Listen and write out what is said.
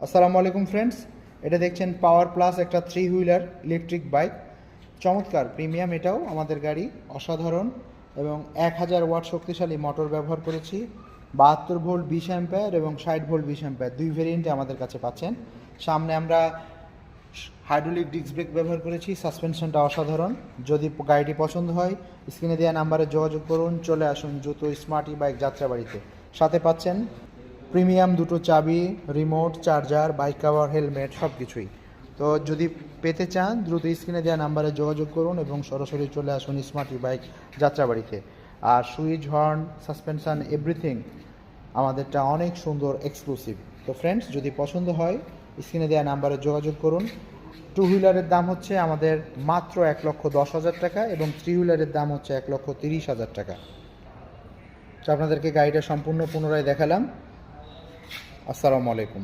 আসসালামু আলাইকুম ফ্রেন্ডস, এটা দেখছেন পাওয়ার প্লাস একটা 3 হুইলার ইলেকট্রিক বাইক। চমৎকার প্রিমিয়াম, এটাও আমাদের গাড়ি, অসাধারণ। এবং 1000 ওয়াট শক্তিশালী মোটর ব্যবহার করেছি। 72 ভোল্ট 20 অ্যাম্পিয়ার এবং 60 ভোল্ট 20 অ্যাম্পিয়ার দুই ভেরিয়েন্টে আমাদের কাছে পাচ্ছেন। সামনে আমরা হাইড্রোলিক ডিস্ক ব্রেক ব্যবহার করেছি, সাসপেনশনটা অসাধারণ। যদি গাড়িটি পছন্দ হয় স্ক্রিনে দেওয়া নাম্বারে যোগাযোগ করুন, চলে আসুন দ্রুত স্মার্ট বাইক যাত্রাবাড়িতে। সাথে পাচ্ছেন প্রিমিয়াম দুটো চাবি, remote, charger, bike cover, helmet, সব কিছুই। তো যদি পেতে চান দ্রুত স্ক্রিনে দেওয়া নাম্বারে যোগাযোগ করুন এবং সরাসরি চলে আসুন স্মার্ট বাইক যাত্রাবাড়িতে। আর সুইচ, হর্ন, সাসপেনশন, এভরিথিং আমাদেরটা অনেক সুন্দর, এক্সক্লুসিভ। তো ফ্রেন্ডস, যদি পছন্দ হয় স্ক্রিনে দেওয়া নাম্বারে যোগাযোগ করুন। 2 হুইলারের দাম হচ্ছে আমাদের মাত্র 1,10,000 টাকা এবং 3 হুইলারের দাম হচ্ছে 1,30,000 টাকা। তো আপনাদেরকে গাড়িটা সম্পূর্ণ পুনরায় দেখালাম। আসসালামু আলাইকুম।